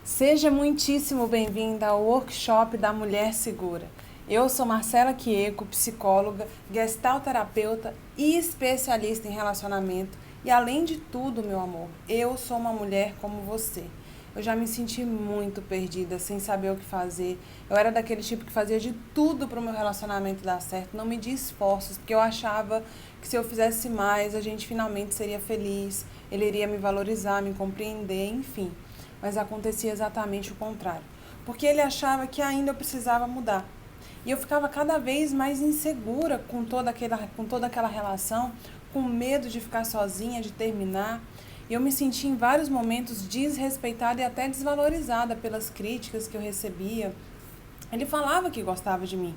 Seja muitíssimo bem-vinda ao workshop da Mulher Segura. Eu sou Marcela Quieco, psicóloga, gestalterapeuta e especialista em relacionamento. E além de tudo, meu amor, eu sou uma mulher como você. Eu já me senti muito perdida, sem saber o que fazer. Eu era daquele tipo que fazia de tudo para o meu relacionamento dar certo, não media esforços, porque eu achava que se eu fizesse mais, a gente finalmente seria feliz, ele iria me valorizar, me compreender, enfim. Mas acontecia exatamente o contrário, porque ele achava que ainda eu precisava mudar. E eu ficava cada vez mais insegura com toda aquela relação, com medo de ficar sozinha, de terminar. E eu me senti em vários momentos desrespeitada e até desvalorizada pelas críticas que eu recebia. Ele falava que gostava de mim,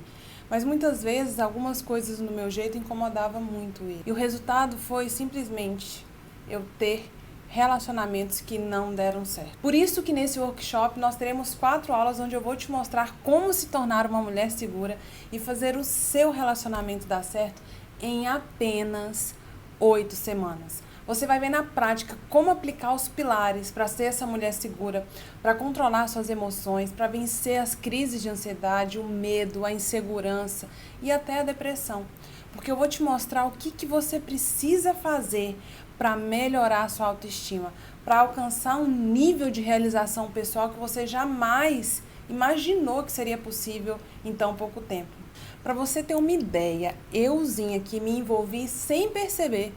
mas muitas vezes algumas coisas no meu jeito incomodavam muito ele. E o resultado foi simplesmente eu ter relacionamentos que não deram certo. Por isso que nesse workshop nós teremos 4 aulas onde eu vou te mostrar como se tornar uma mulher segura e fazer o seu relacionamento dar certo em apenas 8 semanas. Você vai ver na prática como aplicar os pilares para ser essa mulher segura, para controlar suas emoções, para vencer as crises de ansiedade, o medo, a insegurança e até a depressão. Porque eu vou te mostrar o que você precisa fazer para melhorar a sua autoestima, para alcançar um nível de realização pessoal que você jamais imaginou que seria possível em tão pouco tempo. Para você ter uma ideia, euzinha que me envolvi sem perceber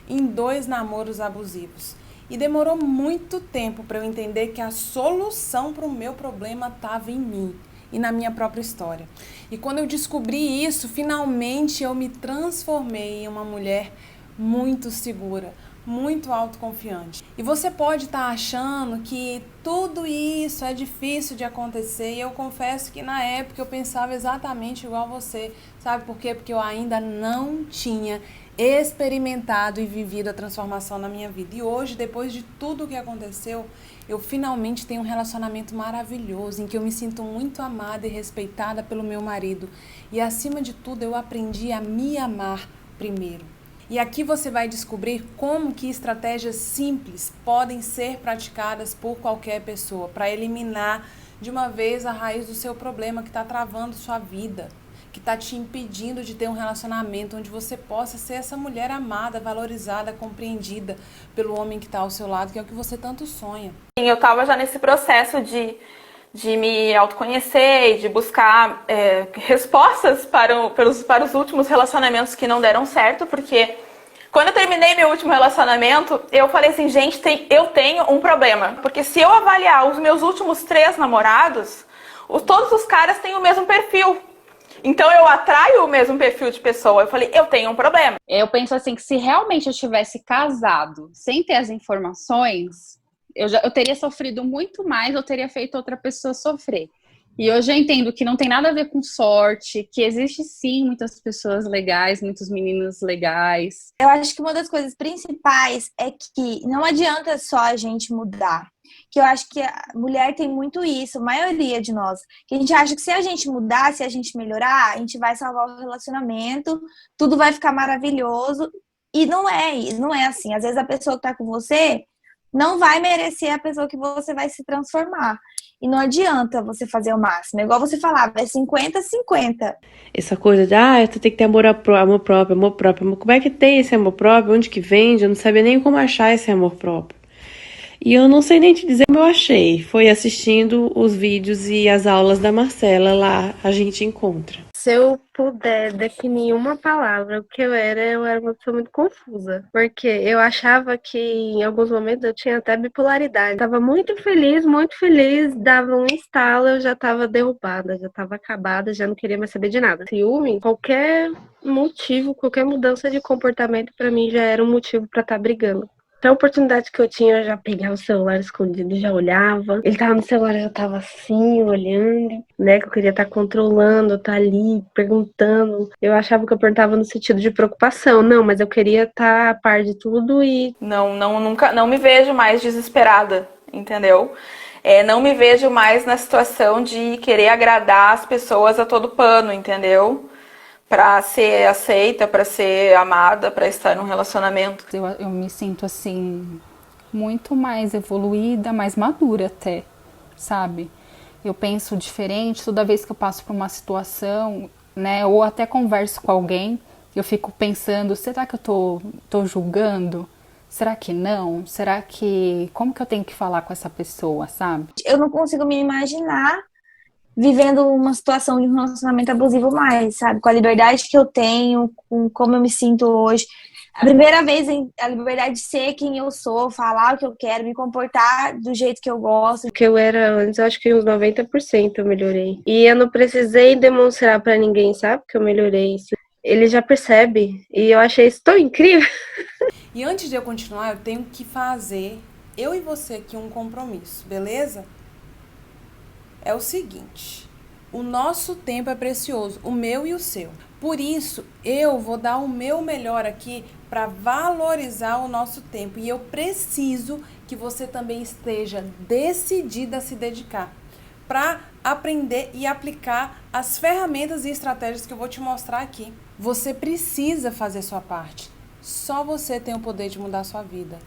em 2 namoros abusivos. E demorou muito tempo para eu entender que a solução para o meu problema estava em mim e na minha própria história. E quando eu descobri isso, finalmente eu me transformei em uma mulher muito segura, muito autoconfiante. E você pode estar achando que tudo isso é difícil de acontecer, e eu confesso que na época eu pensava exatamente igual você. Sabe por quê? Porque eu ainda não tinha experimentado e vivido a transformação na minha vida. E hoje, depois de tudo o que aconteceu, eu finalmente tenho um relacionamento maravilhoso, em que eu me sinto muito amada e respeitada pelo meu marido. E acima de tudo, eu aprendi a me amar primeiro. E aqui você vai descobrir como que estratégias simples podem ser praticadas por qualquer pessoa para eliminar de uma vez a raiz do seu problema que está travando sua vida, que está te impedindo de ter um relacionamento onde você possa ser essa mulher amada, valorizada, compreendida pelo homem que está ao seu lado, que é o que você tanto sonha. Sim, eu estava já nesse processo de me autoconhecer e de buscar respostas para os últimos relacionamentos que não deram certo, porque quando eu terminei meu último relacionamento, eu falei assim, gente, eu tenho um problema, porque se eu avaliar os meus últimos 3 namorados, todos os caras têm o mesmo perfil. Então eu atraio o mesmo perfil de pessoa. Eu falei, eu tenho um problema. Eu penso assim, que se realmente eu tivesse casado sem ter as informações, eu teria sofrido muito mais, eu teria feito outra pessoa sofrer. E hoje eu entendo que não tem nada a ver com sorte, que existe sim muitas pessoas legais, muitos meninos legais. Eu acho que uma das coisas principais é que não adianta só a gente mudar. Que eu acho que a mulher tem muito isso, a maioria de nós. Que a gente acha que se a gente mudar, se a gente melhorar, a gente vai salvar o relacionamento, tudo vai ficar maravilhoso. E não é assim. Às vezes a pessoa que tá com você não vai merecer a pessoa que você vai se transformar. E não adianta você fazer o máximo. É igual você falava, é 50-50. Essa coisa de, tu tem que ter amor próprio, amor próprio. Como é que tem esse amor próprio? Onde que vende? Eu não sabia nem como achar esse amor próprio. E eu não sei nem te dizer como eu achei. Foi assistindo os vídeos e as aulas da Marcela, lá a gente encontra. Se eu puder definir uma palavra, o que eu era uma pessoa muito confusa. Porque eu achava que em alguns momentos eu tinha até bipolaridade. Tava muito feliz, dava um estalo, eu já tava derrubada, já tava acabada, já não queria mais saber de nada. Ciúme, qualquer motivo, qualquer mudança de comportamento pra mim já era um motivo pra estar brigando. Então, a oportunidade que eu tinha, eu já pegava o celular escondido e já olhava. Ele tava no celular, eu tava assim, olhando, né? Que eu queria estar controlando, estar ali, perguntando. Eu achava que eu perguntava no sentido de preocupação. Não, mas eu queria estar a par de tudo e... Não me vejo mais desesperada, entendeu? Não me vejo mais na situação de querer agradar as pessoas a todo pano, entendeu? Para ser aceita, para ser amada, para estar num relacionamento. Eu me sinto assim muito mais evoluída, mais madura até. sabe? Eu penso diferente toda vez que eu passo por uma situação, né? Ou até converso com alguém, eu fico pensando, será que eu tô julgando? Será que não? Será que... Como que eu tenho que falar com essa pessoa, sabe? Eu não consigo me imaginar vivendo uma situação de um relacionamento abusivo mais, sabe? Com a liberdade que eu tenho, com como eu me sinto hoje. A primeira vez, a liberdade de ser quem eu sou, falar o que eu quero, me comportar do jeito que eu gosto. O que eu era antes, eu acho que uns 90% eu melhorei. E eu não precisei demonstrar pra ninguém, sabe? Que eu melhorei isso. Ele já percebe. E eu achei isso tão incrível. E antes de eu continuar, eu tenho que fazer, eu e você aqui, um compromisso, beleza? É o seguinte, o nosso tempo é precioso, o meu e o seu. Por isso, eu vou dar o meu melhor aqui para valorizar o nosso tempo. E eu preciso que você também esteja decidida a se dedicar para aprender e aplicar as ferramentas e estratégias que eu vou te mostrar aqui. Você precisa fazer sua parte. Só você tem o poder de mudar a sua vida.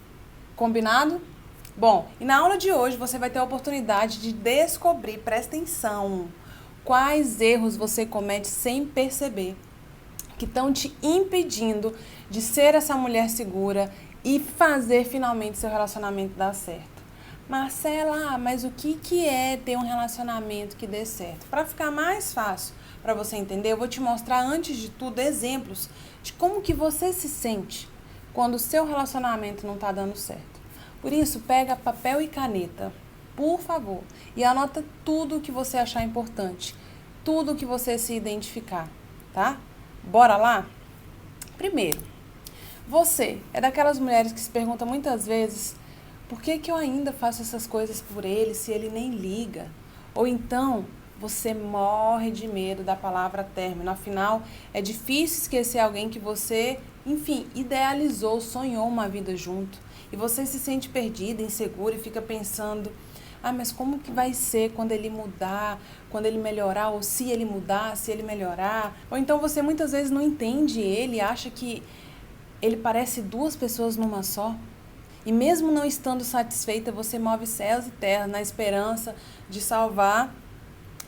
Combinado? Bom, e na aula de hoje você vai ter a oportunidade de descobrir, presta atenção, quais erros você comete sem perceber, que estão te impedindo de ser essa mulher segura e fazer finalmente seu relacionamento dar certo. Marcela, mas o que é ter um relacionamento que dê certo? Para ficar mais fácil para você entender, eu vou te mostrar antes de tudo exemplos de como que você se sente quando o seu relacionamento não está dando certo. Por isso, pega papel e caneta, por favor, e anota tudo o que você achar importante, tudo o que você se identificar, tá? Bora lá? Primeiro, você é daquelas mulheres que se pergunta muitas vezes por que eu ainda faço essas coisas por ele se ele nem liga? Ou então, você morre de medo da palavra término. Afinal, é difícil esquecer alguém que você, enfim, idealizou, sonhou uma vida junto. E você se sente perdida, insegura e fica pensando, mas como que vai ser quando ele mudar, quando ele melhorar, ou se ele mudar, se ele melhorar? Ou então você muitas vezes não entende ele, acha que ele parece duas pessoas numa só. E mesmo não estando satisfeita, você move céus e terra na esperança de salvar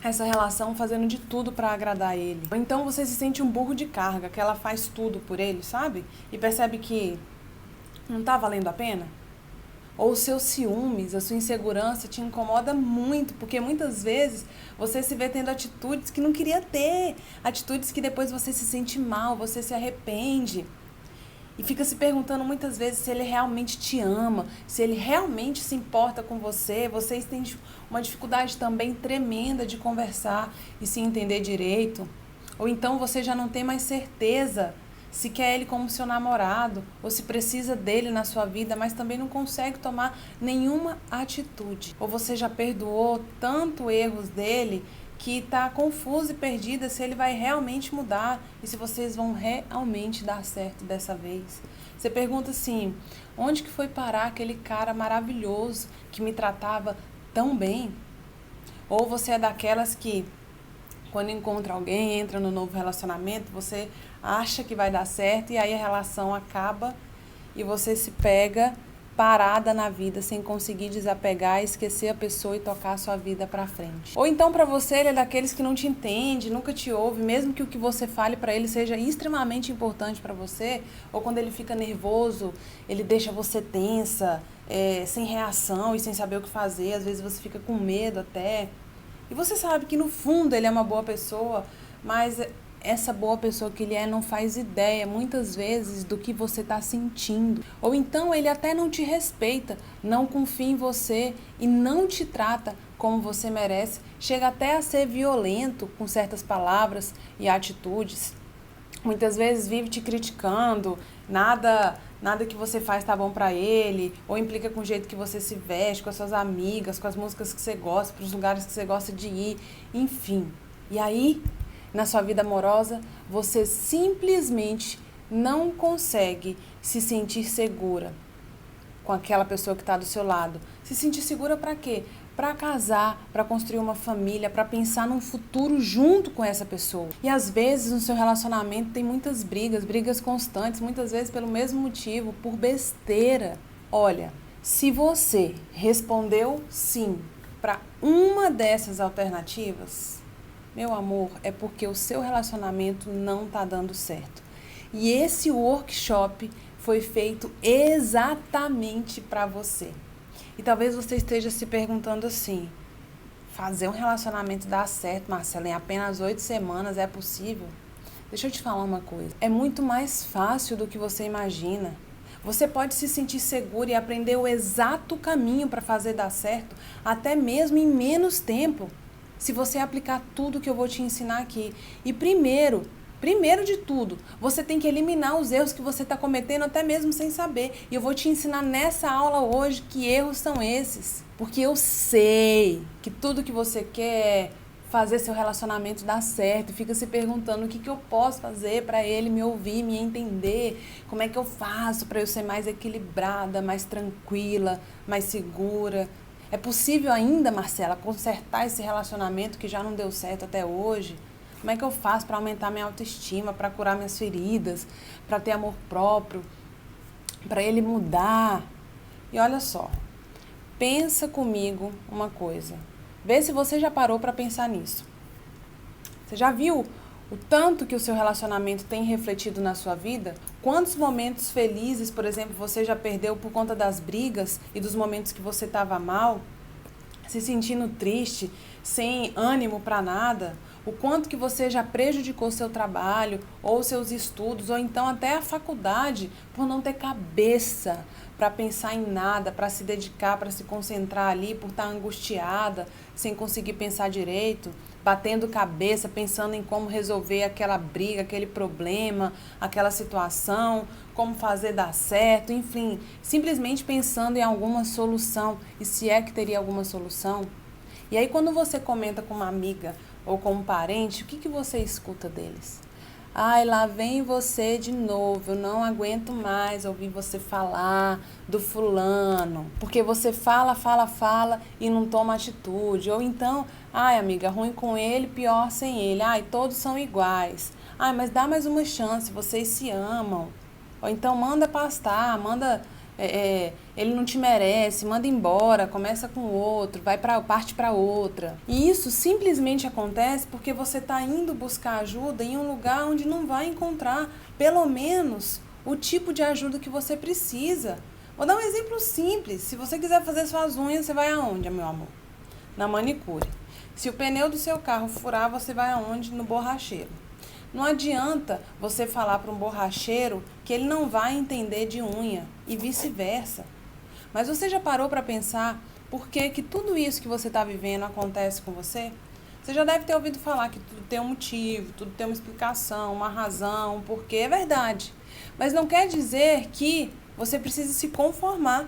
essa relação, fazendo de tudo para agradar ele. Ou então você se sente um burro de carga, que ela faz tudo por ele, sabe? E percebe que não tá valendo a pena? Ou os seus ciúmes, a sua insegurança te incomoda muito, porque muitas vezes você se vê tendo atitudes que não queria ter, atitudes que depois você se sente mal, você se arrepende. E fica se perguntando muitas vezes se ele realmente te ama, se ele realmente se importa com você. Vocês têm uma dificuldade também tremenda de conversar e se entender direito. Ou então você já não tem mais certeza se quer ele como seu namorado ou se precisa dele na sua vida, mas também não consegue tomar nenhuma atitude. Ou você já perdoou tanto erros dele que está confusa e perdida se ele vai realmente mudar e se vocês vão realmente dar certo dessa vez. Você pergunta assim, onde que foi parar aquele cara maravilhoso que me tratava tão bem? Ou você é daquelas que, quando encontra alguém, entra no novo relacionamento, você acha que vai dar certo e aí a relação acaba e você se pega parada na vida, sem conseguir desapegar, esquecer a pessoa e tocar a sua vida pra frente. Ou então pra você ele é daqueles que não te entende, nunca te ouve, mesmo que o que você fale pra ele seja extremamente importante pra você, ou quando ele fica nervoso, ele deixa você tensa, sem reação e sem saber o que fazer, às vezes você fica com medo até. E você sabe que no fundo ele é uma boa pessoa, mas essa boa pessoa que ele é não faz ideia, muitas vezes, do que você está sentindo. Ou então ele até não te respeita, não confia em você e não te trata como você merece. Chega até a ser violento com certas palavras e atitudes. Muitas vezes vive te criticando, nada que você faz tá bom pra ele, ou implica com o jeito que você se veste, com as suas amigas, com as músicas que você gosta, pros lugares que você gosta de ir, enfim. E aí, na sua vida amorosa, você simplesmente não consegue se sentir segura com aquela pessoa que está do seu lado. Se sentir segura para quê? Para casar, para construir uma família, para pensar num futuro junto com essa pessoa. E às vezes no seu relacionamento tem muitas brigas constantes, muitas vezes pelo mesmo motivo, por besteira. Olha, se você respondeu sim para uma dessas alternativas, meu amor, é porque o seu relacionamento não está dando certo. E esse workshop foi feito exatamente para você. E talvez você esteja se perguntando assim, fazer um relacionamento dar certo, Marcela, em apenas 8 semanas é possível? Deixa eu te falar uma coisa, é muito mais fácil do que você imagina. Você pode se sentir seguro e aprender o exato caminho para fazer dar certo, até mesmo em menos tempo, se você aplicar tudo que eu vou te ensinar aqui. E primeiro de tudo, você tem que eliminar os erros que você está cometendo até mesmo sem saber. E eu vou te ensinar nessa aula hoje que erros são esses. Porque eu sei que tudo que você quer é fazer seu relacionamento dar certo e fica se perguntando o que eu posso fazer para ele me ouvir, me entender, como é que eu faço para eu ser mais equilibrada, mais tranquila, mais segura. É possível ainda, Marcela, consertar esse relacionamento que já não deu certo até hoje? Como é que eu faço para aumentar minha autoestima, para curar minhas feridas, para ter amor próprio, para ele mudar? E olha só, pensa comigo uma coisa. Vê se você já parou para pensar nisso. Você já viu o tanto que o seu relacionamento tem refletido na sua vida? Quantos momentos felizes, por exemplo, você já perdeu por conta das brigas e dos momentos que você estava mal, se sentindo triste, sem ânimo para nada? O quanto que você já prejudicou seu trabalho, ou seus estudos, ou então até a faculdade, por não ter cabeça para pensar em nada, para se dedicar, para se concentrar ali, por estar angustiada, sem conseguir pensar direito, batendo cabeça, pensando em como resolver aquela briga, aquele problema, aquela situação, como fazer dar certo, enfim, simplesmente pensando em alguma solução, e se é que teria alguma solução. E aí quando você comenta com uma amiga ou com um parente, o que você escuta deles? Ai, lá vem você de novo, eu não aguento mais ouvir você falar do fulano, porque você fala e não toma atitude. Ou então, ai amiga, ruim com ele, pior sem ele. Ai, todos são iguais. Ai, mas dá mais uma chance, vocês se amam. Ou então manda pastar, ele não te merece, manda embora, começa com outro, parte para outra. E isso simplesmente acontece porque você está indo buscar ajuda em um lugar onde não vai encontrar, pelo menos, o tipo de ajuda que você precisa. Vou dar um exemplo simples. Se você quiser fazer suas unhas, você vai aonde, meu amor? Na manicure. Se o pneu do seu carro furar, você vai aonde? No borracheiro. Não adianta você falar para um borracheiro que ele não vai entender de unha e vice-versa. Mas você já parou para pensar por que tudo isso que você está vivendo acontece com você? Você já deve ter ouvido falar que tudo tem um motivo, tudo tem uma explicação, uma razão, um porquê. É verdade. Mas não quer dizer que você precisa se conformar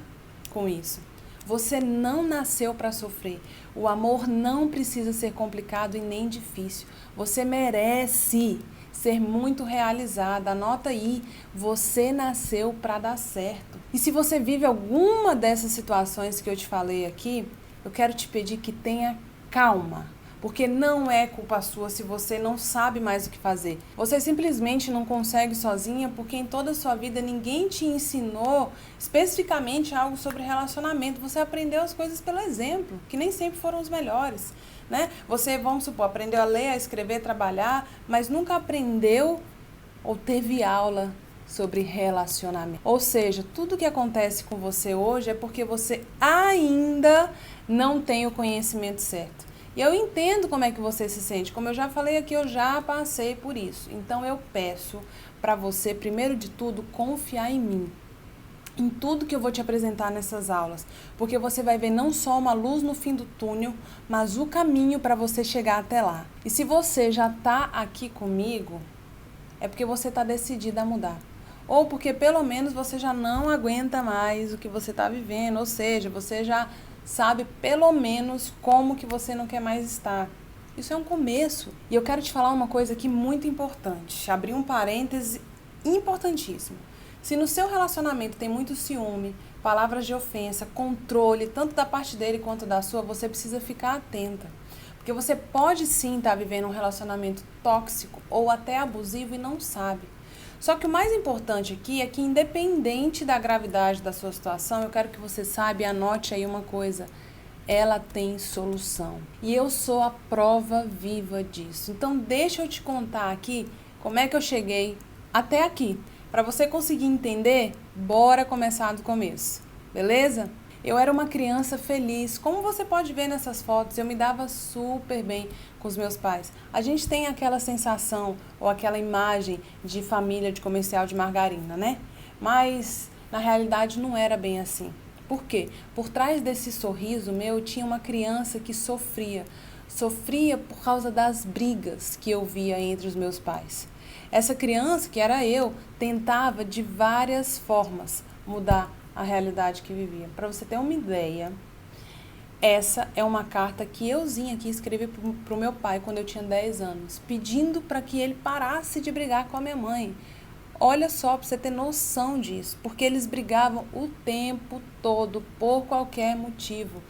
com isso. Você não nasceu para sofrer. O amor não precisa ser complicado e nem difícil. Você merece ser muito realizada. Anota aí, você nasceu para dar certo. E se você vive alguma dessas situações que eu te falei aqui, eu quero te pedir que tenha calma. Porque não é culpa sua se você não sabe mais o que fazer. Você simplesmente não consegue sozinha porque em toda a sua vida ninguém te ensinou especificamente algo sobre relacionamento. Você aprendeu as coisas pelo exemplo, que nem sempre foram os melhores, né? Você, vamos supor, aprendeu a ler, a escrever, a trabalhar, mas nunca aprendeu ou teve aula sobre relacionamento. Ou seja, tudo que acontece com você hoje é porque você ainda não tem o conhecimento certo. E eu entendo como é que você se sente. Como eu já falei aqui, eu já passei por isso. Então eu peço para você, primeiro de tudo, confiar em mim. Em tudo que eu vou te apresentar nessas aulas. Porque você vai ver não só uma luz no fim do túnel, mas o caminho para você chegar até lá. E se você já está aqui comigo, é porque você está decidida a mudar. Ou porque pelo menos você já não aguenta mais o que você está vivendo. Ou seja, você já sabe pelo menos como que você não quer mais estar. Isso é um começo. E eu quero te falar uma coisa aqui muito importante. Abrir um parêntese importantíssimo. Se no seu relacionamento tem muito ciúme, palavras de ofensa, controle, tanto da parte dele quanto da sua, você precisa ficar atenta. Porque você pode sim estar vivendo um relacionamento tóxico ou até abusivo e não sabe. Só que o mais importante aqui é que, independente da gravidade da sua situação, eu quero que você saiba e anote aí uma coisa. ela tem solução. E eu sou a prova viva disso. Então deixa eu te contar aqui como é que eu cheguei até aqui. Para você conseguir entender, bora começar do começo, beleza? Eu era uma criança feliz, como você pode ver nessas fotos, eu me dava super bem com os meus pais. A gente tem aquela sensação ou aquela imagem de família de comercial de margarina, né? Mas na realidade não era bem assim. Por quê? Por trás desse sorriso meu tinha uma criança que sofria. Sofria por causa das brigas que eu via entre os meus pais. Essa criança, que era eu, tentava de várias formas mudar a realidade que vivia. Para você ter uma ideia, essa é uma carta que euzinha aqui escrevi para o meu pai quando eu tinha 10 anos, pedindo para que ele parasse de brigar com a minha mãe. Olha só, para você ter noção disso, porque eles brigavam o tempo todo, por qualquer motivo.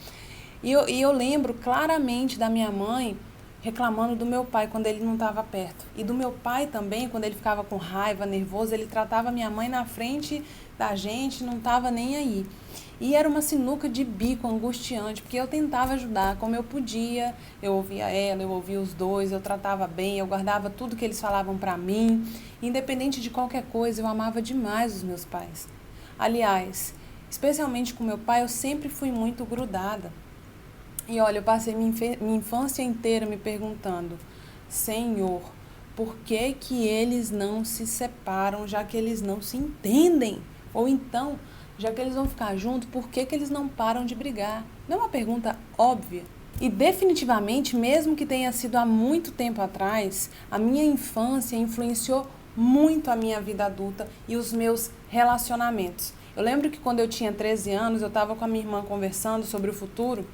E eu lembro claramente da minha mãe reclamando do meu pai quando ele não estava perto. E do meu pai também, quando ele ficava com raiva, nervoso, ele tratava minha mãe na frente da gente, não estava nem aí. E era uma sinuca de bico angustiante, porque eu tentava ajudar como eu podia, eu ouvia ela, eu ouvia os dois, eu tratava bem, eu guardava tudo que eles falavam para mim. Independente de qualquer coisa, eu amava demais os meus pais. Aliás, especialmente com meu pai, eu sempre fui muito grudada. E olha, eu passei minha infância inteira me perguntando, Senhor, por que que eles não se separam, já que eles não se entendem? Ou então, já que eles vão ficar juntos, por que que eles não param de brigar? Não é uma pergunta óbvia? E definitivamente, mesmo que tenha sido há muito tempo atrás, a minha infância influenciou muito a minha vida adulta e os meus relacionamentos. Eu lembro que quando eu tinha 13 anos, eu estava com a minha irmã conversando sobre o futuro.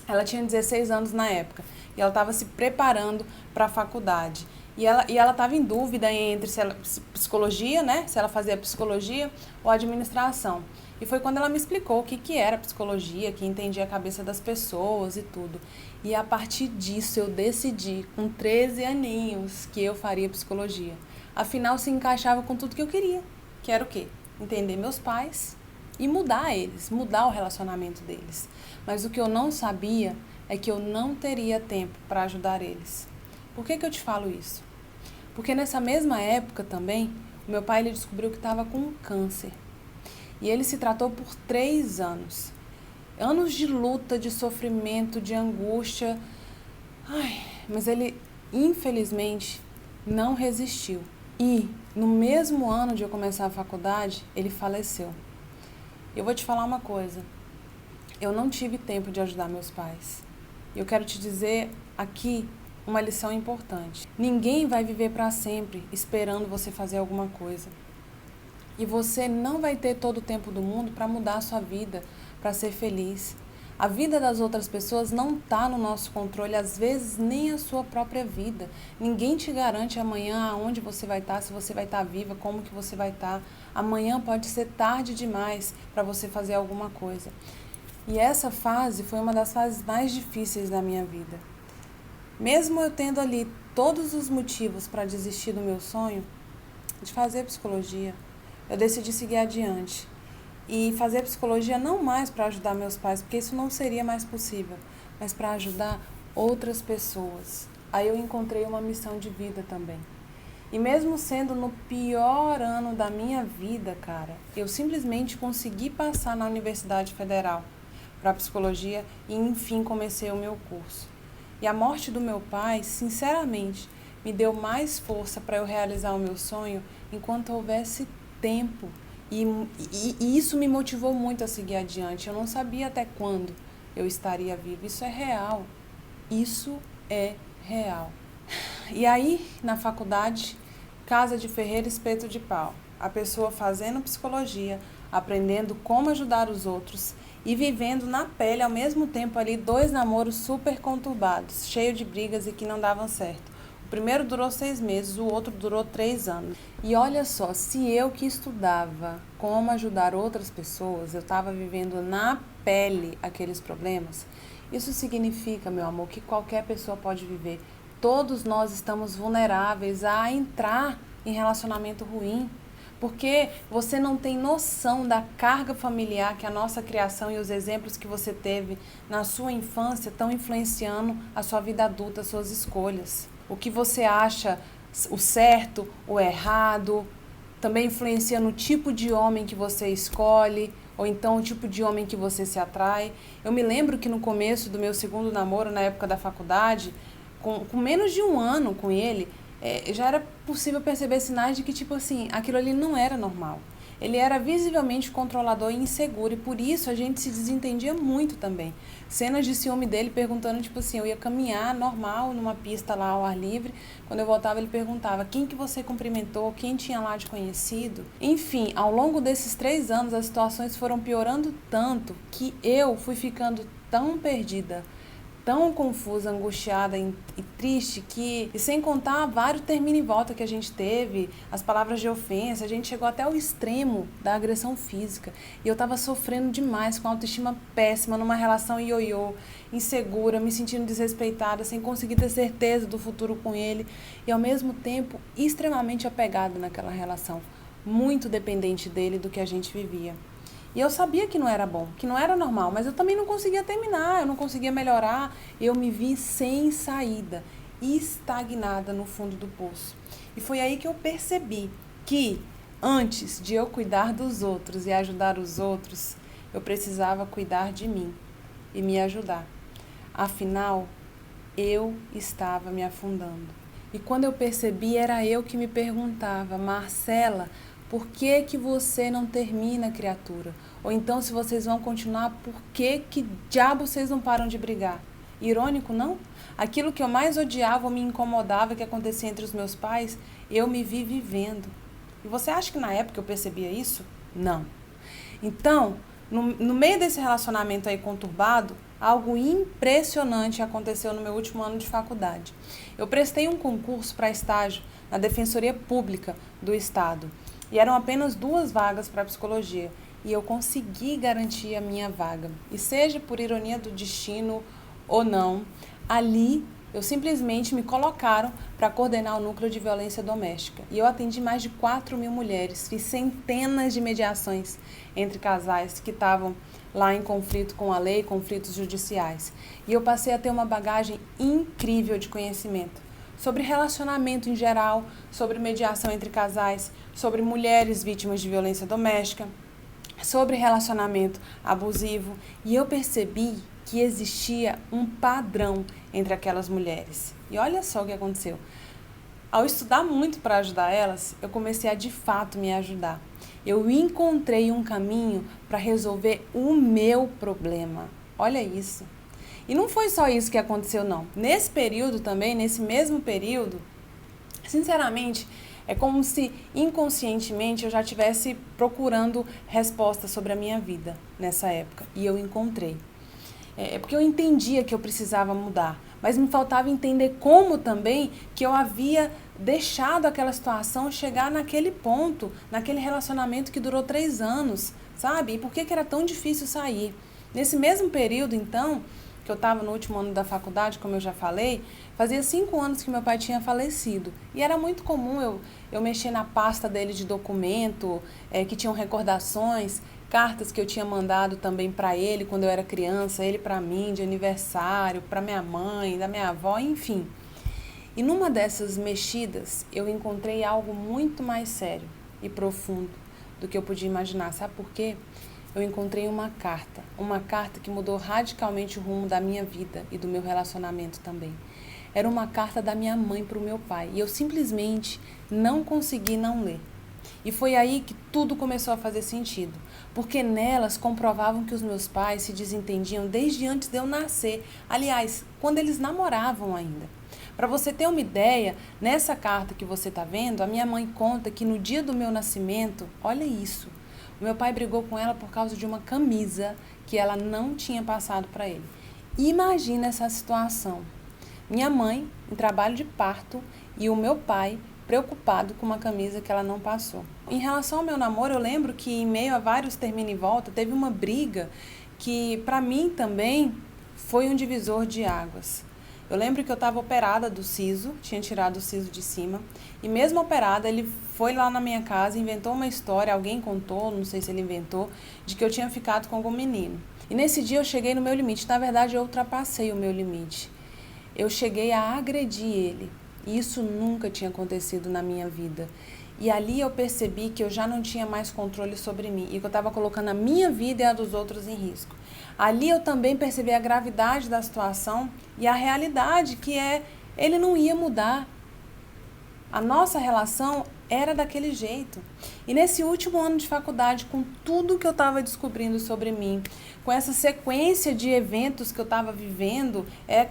Ela tinha 16 anos na época e ela estava se preparando para a faculdade. E ela estava em dúvida entre se ela, psicologia, né? Se ela fazia psicologia ou administração. E foi quando ela me explicou o que era psicologia, que entendia a cabeça das pessoas e tudo. E a partir disso eu decidi, com 13 aninhos, que eu faria psicologia. Afinal, se encaixava com tudo que eu queria. Que era o quê? Entender meus pais e mudar eles, mudar o relacionamento deles. Mas o que eu não sabia é que eu não teria tempo para ajudar eles. Por que eu te falo isso? Porque nessa mesma época também, o meu pai ele descobriu que estava com câncer. E ele se tratou por 3 anos. Anos de luta, de sofrimento, de angústia. Mas ele, infelizmente, não resistiu. E no mesmo ano de eu começar a faculdade, ele faleceu. Eu vou te falar uma coisa. Eu não tive tempo de ajudar meus pais. Eu quero te dizer aqui uma lição importante. Ninguém vai viver para sempre esperando você fazer alguma coisa. E você não vai ter todo o tempo do mundo para mudar a sua vida, para ser feliz. A vida das outras pessoas não está no nosso controle, às vezes nem a sua própria vida. Ninguém te garante amanhã aonde você vai estar, se você vai estar viva, como que você vai estar. Amanhã pode ser tarde demais para você fazer alguma coisa. E essa fase foi uma das fases mais difíceis da minha vida. Mesmo eu tendo ali todos os motivos para desistir do meu sonho de fazer psicologia, eu decidi seguir adiante. E fazer psicologia não mais para ajudar meus pais, porque isso não seria mais possível, mas para ajudar outras pessoas. Aí eu encontrei uma missão de vida também. E mesmo sendo no pior ano da minha vida, cara, eu simplesmente consegui passar na Universidade Federal para psicologia e enfim comecei o meu curso. E a morte do meu pai, sinceramente, me deu mais força para eu realizar o meu sonho enquanto houvesse tempo. E isso me motivou muito a seguir adiante. Eu não sabia até quando eu estaria viva. Isso é real. Isso é real. E aí, na faculdade, casa de ferreiro, espeto de pau. A pessoa fazendo psicologia, aprendendo como ajudar os outros e vivendo na pele ao mesmo tempo ali 2 namoros super conturbados, cheios de brigas e que não davam certo. O primeiro durou 6 meses, o outro durou 3 anos. E olha só, se eu que estudava como ajudar outras pessoas, eu estava vivendo na pele aqueles problemas, isso significa, meu amor, que qualquer pessoa pode viver. Todos nós estamos vulneráveis a entrar em relacionamento ruim. Porque você não tem noção da carga familiar que a nossa criação e os exemplos que você teve na sua infância estão influenciando a sua vida adulta, as suas escolhas. O que você acha o certo, o errado, também influencia no tipo de homem que você escolhe, ou então o tipo de homem que você se atrai. Eu me lembro que no começo do meu segundo namoro, na época da faculdade, com menos de um ano com ele, já era possível perceber sinais de que, tipo assim, aquilo ali não era normal. Ele era visivelmente controlador e inseguro, e por isso a gente se desentendia muito também. Cenas de ciúme dele perguntando, tipo assim, eu ia caminhar normal numa pista lá ao ar livre, quando eu voltava ele perguntava, quem que você cumprimentou, quem tinha lá de conhecido? Enfim, ao longo desses 3 anos as situações foram piorando tanto que eu fui ficando tão perdida, tão confusa, angustiada e triste que, e sem contar vários termina e volta que a gente teve, as palavras de ofensa, a gente chegou até o extremo da agressão física. E eu tava sofrendo demais, com autoestima péssima, numa relação ioiô, insegura, me sentindo desrespeitada, sem conseguir ter certeza do futuro com ele e ao mesmo tempo extremamente apegada naquela relação, muito dependente dele, do que a gente vivia. E eu sabia que não era bom, que não era normal, mas eu também não conseguia terminar, eu não conseguia melhorar. Eu me vi sem saída, estagnada no fundo do poço. E foi aí que eu percebi que, antes de eu cuidar dos outros e ajudar os outros, eu precisava cuidar de mim e me ajudar. Afinal, eu estava me afundando. E quando eu percebi, era eu que me perguntava, Marcela, por que que você não termina, criatura? Ou então, se vocês vão continuar, por que diabo vocês não param de brigar? Irônico, não? Aquilo que eu mais odiava ou me incomodava que acontecia entre os meus pais, eu me vi vivendo. E você acha que na época eu percebia isso? Não. Então, no meio desse relacionamento aí conturbado, algo impressionante aconteceu no meu último ano de faculdade. Eu prestei um concurso para estágio na Defensoria Pública do Estado. E eram apenas 2 vagas para psicologia. E eu consegui garantir a minha vaga. E seja por ironia do destino ou não, ali eu simplesmente me colocaram para coordenar o núcleo de violência doméstica. E eu atendi mais de 4.000 mulheres, fiz centenas de mediações entre casais que estavam lá em conflito com a lei, conflitos judiciais. E eu passei a ter uma bagagem incrível de conhecimento sobre relacionamento em geral, sobre mediação entre casais, sobre mulheres vítimas de violência doméstica, sobre relacionamento abusivo. E eu percebi que existia um padrão entre aquelas mulheres. E olha só o que aconteceu. Ao estudar muito para ajudar elas, eu comecei a de fato me ajudar. Eu encontrei um caminho para resolver o meu problema. Olha isso. E não foi só isso que aconteceu, não. Nesse período também, nesse mesmo período, sinceramente, é como se inconscientemente eu já estivesse procurando respostas sobre a minha vida nessa época. E eu encontrei. Porque eu entendia que eu precisava mudar, mas me faltava entender como também que eu havia deixado aquela situação chegar naquele ponto, naquele relacionamento que durou 3 anos, sabe? E por que era tão difícil sair? Nesse mesmo período, então, que eu estava no último ano da faculdade, como eu já falei, fazia 5 anos que meu pai tinha falecido. E era muito comum eu mexer na pasta dele de documento, que tinham recordações, cartas que eu tinha mandado também para ele quando eu era criança, ele para mim, de aniversário, para minha mãe, da minha avó, enfim. E numa dessas mexidas, eu encontrei algo muito mais sério e profundo do que eu podia imaginar. Sabe por quê? Eu encontrei uma carta que mudou radicalmente o rumo da minha vida e do meu relacionamento também. Era uma carta da minha mãe para o meu pai e eu simplesmente não consegui não ler. E foi aí que tudo começou a fazer sentido, porque nelas comprovavam que os meus pais se desentendiam desde antes de eu nascer. Aliás, quando eles namoravam ainda. Para você ter uma ideia, nessa carta que você está vendo, a minha mãe conta que no dia do meu nascimento, olha isso, o meu pai brigou com ela por causa de uma camisa que ela não tinha passado para ele. Imagina essa situação. Minha mãe em trabalho de parto e o meu pai preocupado com uma camisa que ela não passou. Em relação ao meu namoro, eu lembro que em meio a vários termina e volta, teve uma briga que para mim também foi um divisor de águas. Eu lembro que eu estava operada do siso, tinha tirado o siso de cima, e mesmo operada, ele foi lá na minha casa, inventou uma história, alguém contou, não sei se ele inventou, de que eu tinha ficado com algum menino. E nesse dia eu cheguei no meu limite, na verdade eu ultrapassei o meu limite. Eu cheguei a agredir ele, e isso nunca tinha acontecido na minha vida. E ali eu percebi que eu já não tinha mais controle sobre mim e que eu estava colocando a minha vida e a dos outros em risco. Ali eu também percebi a gravidade da situação e a realidade que ele não ia mudar. A nossa relação era daquele jeito. E nesse último ano de faculdade, com tudo que eu estava descobrindo sobre mim, com essa sequência de eventos que eu estava vivendo,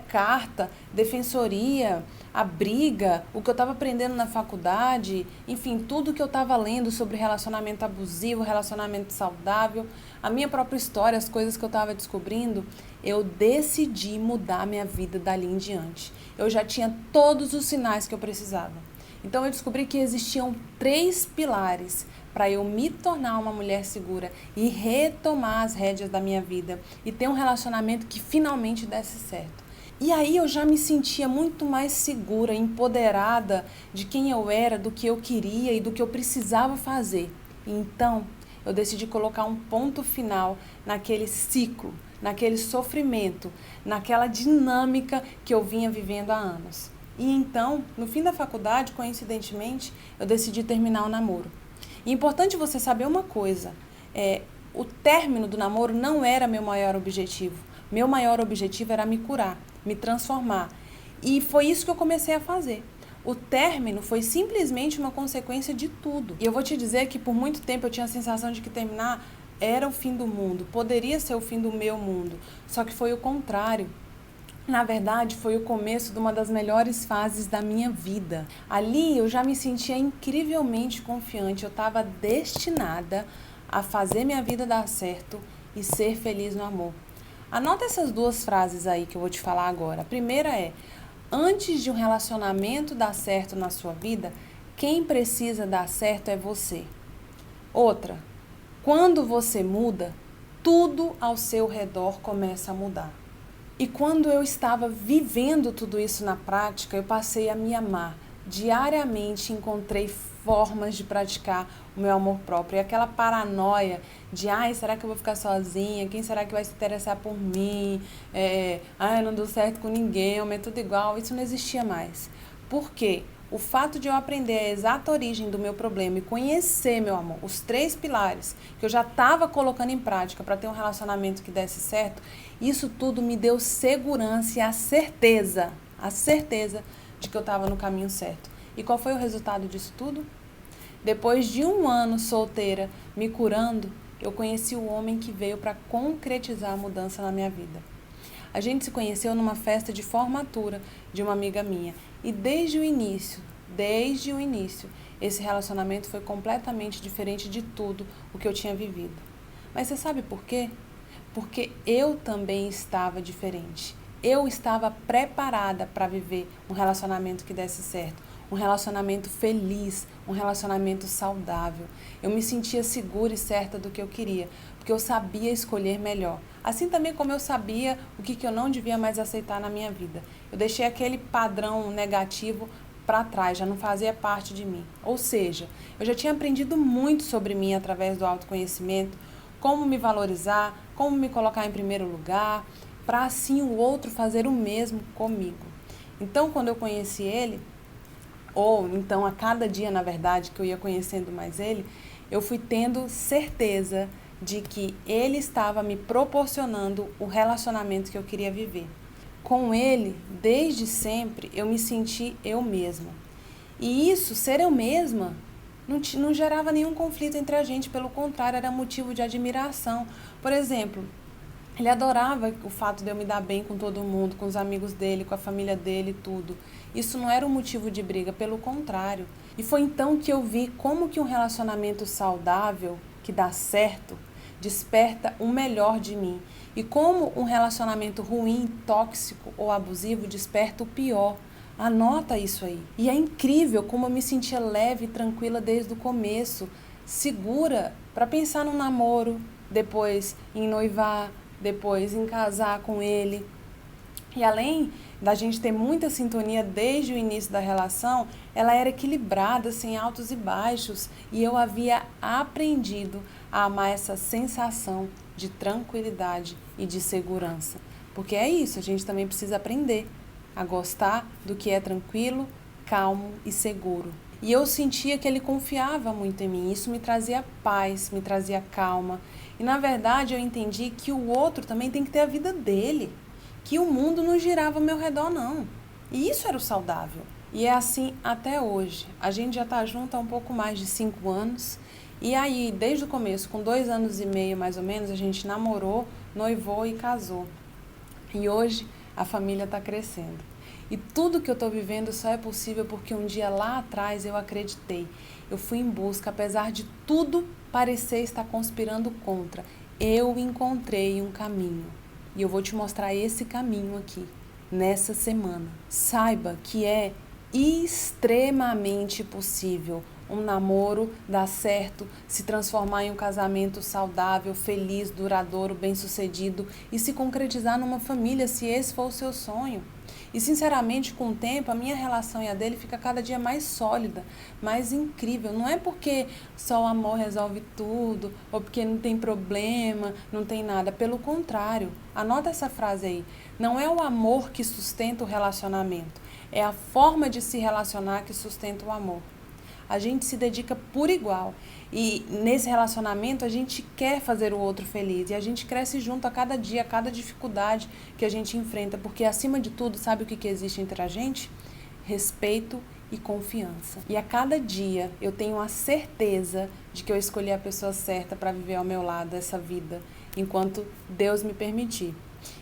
carta, defensoria, a briga, o que eu estava aprendendo na faculdade, enfim, tudo que eu estava lendo sobre relacionamento abusivo, relacionamento saudável, a minha própria história, as coisas que eu estava descobrindo, eu decidi mudar minha vida dali em diante. Eu já tinha todos os sinais que eu precisava. Então eu descobri que existiam 3 pilares para eu me tornar uma mulher segura e retomar as rédeas da minha vida e ter um relacionamento que finalmente desse certo. E aí eu já me sentia muito mais segura, empoderada de quem eu era, do que eu queria e do que eu precisava fazer. E então eu decidi colocar um ponto final naquele ciclo, naquele sofrimento, naquela dinâmica que eu vinha vivendo há anos. E então, no fim da faculdade, coincidentemente, eu decidi terminar o namoro. E é importante você saber uma coisa, o término do namoro não era meu maior objetivo. Meu maior objetivo era me curar, me transformar. E foi isso que eu comecei a fazer. O término foi simplesmente uma consequência de tudo. E eu vou te dizer que por muito tempo eu tinha a sensação de que terminar era o fim do mundo, poderia ser o fim do meu mundo, só que foi o contrário. Na verdade, foi o começo de uma das melhores fases da minha vida. Ali eu já me sentia incrivelmente confiante, eu estava destinada a fazer minha vida dar certo e ser feliz no amor. Anota essas 2 frases aí que eu vou te falar agora. A primeira é: antes de um relacionamento dar certo na sua vida, quem precisa dar certo é você. Outra: quando você muda, tudo ao seu redor começa a mudar. E quando eu estava vivendo tudo isso na prática, eu passei a me amar. Diariamente encontrei formas de praticar o meu amor próprio. E aquela paranoia de, será que eu vou ficar sozinha? Quem será que vai se interessar por mim? Não deu certo com ninguém, é tudo igual. Isso não existia mais. Por quê? O fato de eu aprender a exata origem do meu problema e conhecer, meu amor, os 3 pilares que eu já estava colocando em prática para ter um relacionamento que desse certo, isso tudo me deu segurança e a certeza de que eu estava no caminho certo. E qual foi o resultado disso tudo? Depois de 1 ano solteira, me curando, eu conheci o homem que veio para concretizar a mudança na minha vida. A gente se conheceu numa festa de formatura de uma amiga minha. E desde o início, esse relacionamento foi completamente diferente de tudo o que eu tinha vivido. Mas você sabe por quê? Porque eu também estava diferente. Eu estava preparada para viver um relacionamento que desse certo. Um relacionamento feliz, um relacionamento saudável. Eu me sentia segura e certa do que eu queria, porque eu sabia escolher melhor. Assim também como eu sabia o que eu não devia mais aceitar na minha vida. Eu deixei aquele padrão negativo para trás, já não fazia parte de mim. Ou seja, eu já tinha aprendido muito sobre mim através do autoconhecimento, como me valorizar, como me colocar em primeiro lugar, para assim o outro fazer o mesmo comigo. Então, quando eu conheci ele, ou então a cada dia, na verdade, que eu ia conhecendo mais ele, eu fui tendo certeza de que ele estava me proporcionando o relacionamento que eu queria viver. Com ele, desde sempre, eu me senti eu mesma. E isso, ser eu mesma, não gerava nenhum conflito entre a gente, pelo contrário, era motivo de admiração. Por exemplo, ele adorava o fato de eu me dar bem com todo mundo, com os amigos dele, com a família dele, tudo. Isso não era um motivo de briga, pelo contrário. E foi então que eu vi como que um relacionamento saudável, que dá certo, desperta o melhor de mim. E como um relacionamento ruim, tóxico ou abusivo desperta o pior. Anota isso aí. E é incrível como eu me sentia leve e tranquila desde o começo, segura para pensar no namoro, depois em noivar, depois em casar com ele. E além da gente ter muita sintonia desde o início da relação, ela era equilibrada, sem altos e baixos, e eu havia aprendido a amar essa sensação de tranquilidade e de segurança. Porque é isso, a gente também precisa aprender a gostar do que é tranquilo, calmo e seguro. E eu sentia que ele confiava muito em mim, isso me trazia paz, me trazia calma. E na verdade eu entendi que o outro também tem que ter a vida dele, que o mundo não girava ao meu redor não. E isso era o saudável. E é assim até hoje. A gente já está junto há um pouco mais de 5 anos. E aí, desde o começo, com 2 anos e meio mais ou menos, a gente namorou, noivou e casou. E hoje a família está crescendo. E tudo que eu estou vivendo só é possível porque um dia lá atrás eu acreditei. Eu fui em busca, apesar de tudo parecer estar conspirando contra. Eu encontrei um caminho. E eu vou te mostrar esse caminho aqui, nessa semana. Saiba que é extremamente possível um namoro dar certo, se transformar em um casamento saudável, feliz, duradouro, bem-sucedido e se concretizar numa família, se esse for o seu sonho. E sinceramente, com o tempo, a minha relação e a dele fica cada dia mais sólida, mais incrível. Não é porque só o amor resolve tudo, ou porque não tem problema, não tem nada. Pelo contrário, anota essa frase aí. Não é o amor que sustenta o relacionamento, é a forma de se relacionar que sustenta o amor. A gente se dedica por igual. E nesse relacionamento a gente quer fazer o outro feliz. E a gente cresce junto a cada dia, a cada dificuldade que a gente enfrenta. Porque acima de tudo, sabe o que existe entre a gente? Respeito e confiança. E a cada dia eu tenho a certeza de que eu escolhi a pessoa certa para viver ao meu lado essa vida, enquanto Deus me permitir.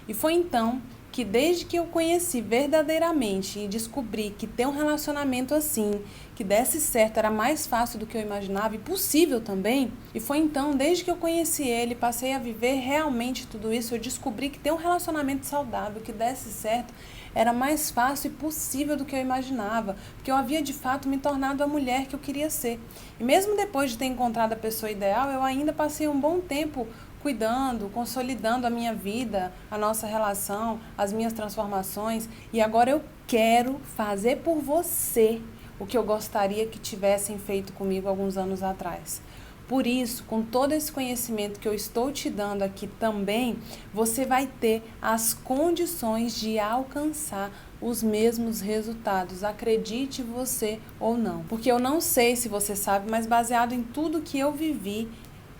E foi então que desde que eu conheci verdadeiramente e descobri que ter um relacionamento assim, que desse certo, era mais fácil do que eu imaginava e possível também, e foi então, desde que eu conheci ele, passei a viver realmente tudo isso, eu descobri que ter um relacionamento saudável, que desse certo, era mais fácil e possível do que eu imaginava, porque eu havia de fato me tornado a mulher que eu queria ser. E mesmo depois de ter encontrado a pessoa ideal, eu ainda passei um bom tempo cuidando, consolidando a minha vida, a nossa relação, as minhas transformações. E agora eu quero fazer por você o que eu gostaria que tivessem feito comigo alguns anos atrás. Por isso, com todo esse conhecimento que eu estou te dando aqui também, você vai ter as condições de alcançar os mesmos resultados, acredite você ou não. Porque eu não sei se você sabe, mas baseado em tudo que eu vivi,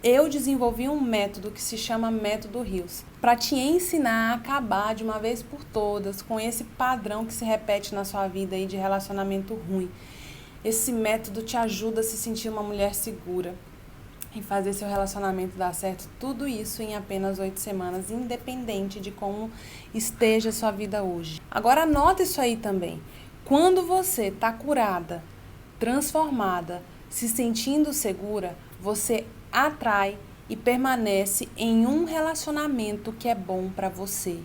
eu desenvolvi um método que se chama Método Rios, para te ensinar a acabar de uma vez por todas com esse padrão que se repete na sua vida aí de relacionamento ruim. Esse método te ajuda a se sentir uma mulher segura e fazer seu relacionamento dar certo, tudo isso em apenas 8 semanas, independente de como esteja a sua vida hoje. Agora anota isso aí também. Quando você está curada, transformada, se sentindo segura, você atrai e permanece em um relacionamento que é bom para você.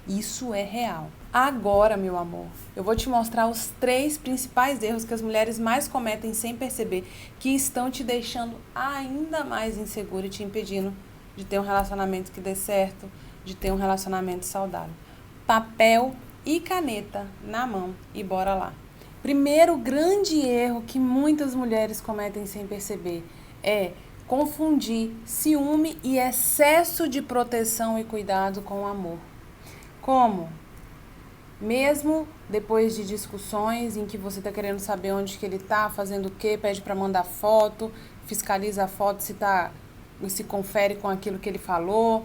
Isso é real. Agora, meu amor, eu vou te mostrar os 3 principais erros que as mulheres mais cometem sem perceber, que estão te deixando ainda mais insegura e te impedindo de ter um relacionamento que dê certo, de ter um relacionamento saudável. Papel e caneta na mão e bora lá. Primeiro grande erro que muitas mulheres cometem sem perceber é confundir ciúme e excesso de proteção e cuidado com amor. Como? Mesmo depois de discussões em que você está querendo saber onde que ele está, fazendo o quê, pede para mandar foto, fiscaliza a foto se confere com aquilo que ele falou,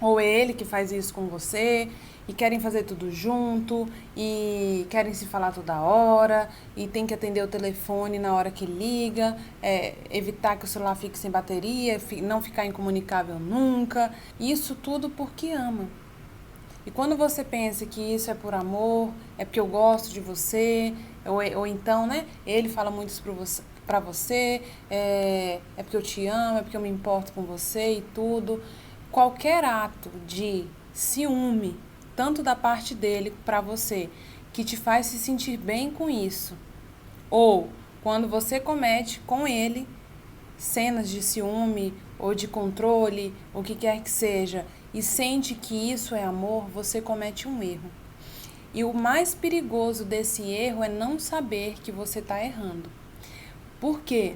ou é ele que faz isso com você, e querem fazer tudo junto, e querem se falar toda hora, e tem que atender o telefone na hora que liga, evitar que o celular fique sem bateria, não ficar incomunicável nunca. Isso tudo porque ama. E quando você pensa que isso é por amor, é porque eu gosto de você, ou então, né, ele fala muito isso pra você, é porque eu te amo, é porque eu me importo com você e tudo. Qualquer ato de ciúme, tanto da parte dele para você, que te faz se sentir bem com isso, ou quando você comete com ele cenas de ciúme ou de controle, o que quer que seja, e sente que isso é amor, você comete um erro. E o mais perigoso desse erro é não saber que você está errando. Por quê?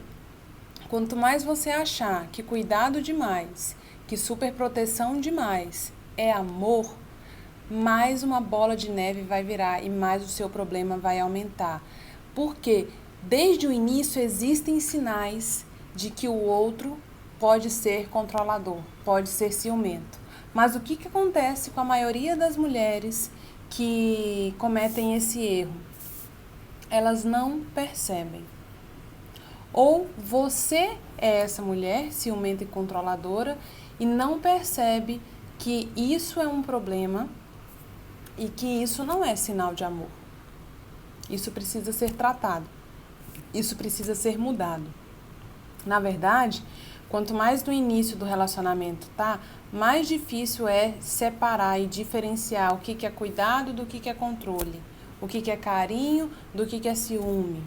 Quanto mais você achar que cuidado demais, que superproteção demais é amor, mais uma bola de neve vai virar e mais o seu problema vai aumentar. Porque desde o início existem sinais de que o outro pode ser controlador, pode ser ciumento. Mas o que acontece com a maioria das mulheres que cometem esse erro? Elas não percebem. Ou você é essa mulher ciumenta e controladora e não percebe que isso é um problema e que isso não é sinal de amor. Isso precisa ser tratado. Isso precisa ser mudado. Na verdade, quanto mais no início do relacionamento tá, mais difícil é separar e diferenciar o que é cuidado do que é controle, o que é carinho do que é ciúme.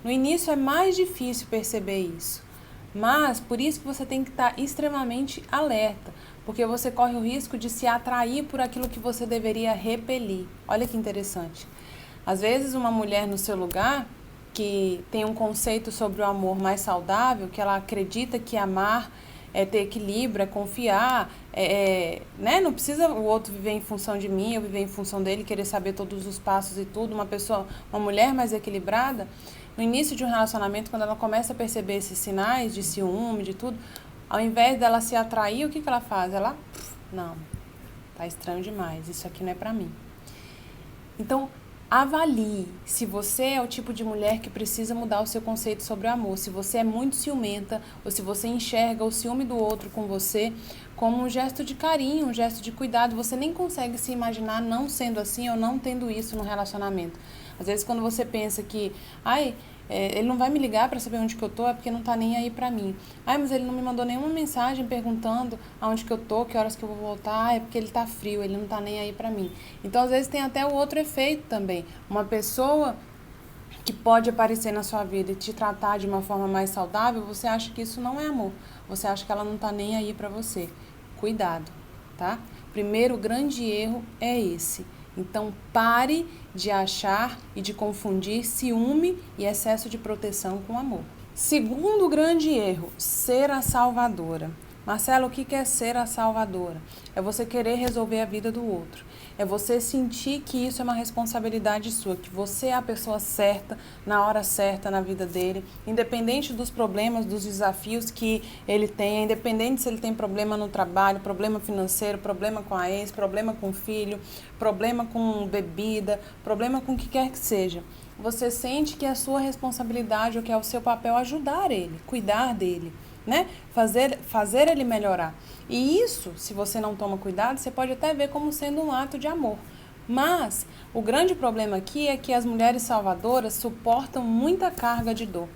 No início é mais difícil perceber isso, mas por isso que você tem que estar extremamente alerta, porque você corre o risco de se atrair por aquilo que você deveria repelir. Olha que interessante. Às vezes uma mulher no seu lugar, que tem um conceito sobre o amor mais saudável, que ela acredita que amar é ter equilíbrio, é confiar, né? Não precisa o outro viver em função de mim, eu viver em função dele, querer saber todos os passos e tudo. Uma mulher mais equilibrada, no início de um relacionamento, quando ela começa a perceber esses sinais de ciúme, de tudo, ao invés dela se atrair, o que ela faz? Ela, não, tá estranho demais, isso aqui não é pra mim. Então, avalie se você é o tipo de mulher que precisa mudar o seu conceito sobre o amor, se você é muito ciumenta ou se você enxerga o ciúme do outro com você como um gesto de carinho, um gesto de cuidado. Você nem consegue se imaginar não sendo assim ou não tendo isso no relacionamento. Às vezes quando você pensa que, ele não vai me ligar para saber onde que eu tô, é porque não tá nem aí pra mim. Mas ele não me mandou nenhuma mensagem perguntando aonde que eu tô, que horas que eu vou voltar, é porque ele tá frio, ele não tá nem aí pra mim. Então, às vezes tem até o outro efeito também. Uma pessoa que pode aparecer na sua vida e te tratar de uma forma mais saudável, você acha que isso não é amor. Você acha que ela não tá nem aí pra você. Cuidado, tá? Primeiro grande erro é esse. Então, pare de achar e de confundir ciúme e excesso de proteção com amor. Segundo grande erro, ser a salvadora. Marcelo, o que é ser a salvadora? É você querer resolver a vida do outro. É você sentir que isso é uma responsabilidade sua, que você é a pessoa certa, na hora certa na vida dele, independente dos problemas, dos desafios que ele tem, independente se ele tem problema no trabalho, problema financeiro, problema com a ex, problema com o filho, problema com bebida, problema com o que quer que seja. Você sente que é a sua responsabilidade ou que é o seu papel ajudar ele, cuidar dele, né? Fazer ele melhorar. E isso, se você não toma cuidado, você pode até ver como sendo um ato de amor. Mas o grande problema aqui é que as mulheres salvadoras suportam muita carga de dor.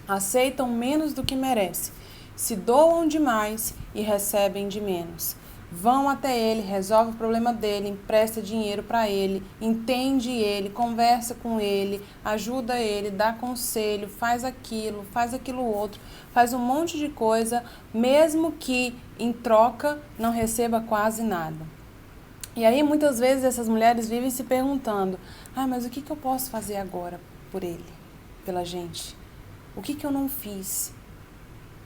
Aceitam menos do que merecem. Se doam demais e recebem de menos. Vão até ele, resolve o problema dele, empresta dinheiro para ele, entende ele, conversa com ele, ajuda ele, dá conselho, faz aquilo outro, faz um monte de coisa, mesmo que em troca não receba quase nada. E aí muitas vezes essas mulheres vivem se perguntando, mas o que eu posso fazer agora por ele, pela gente? O que eu não fiz?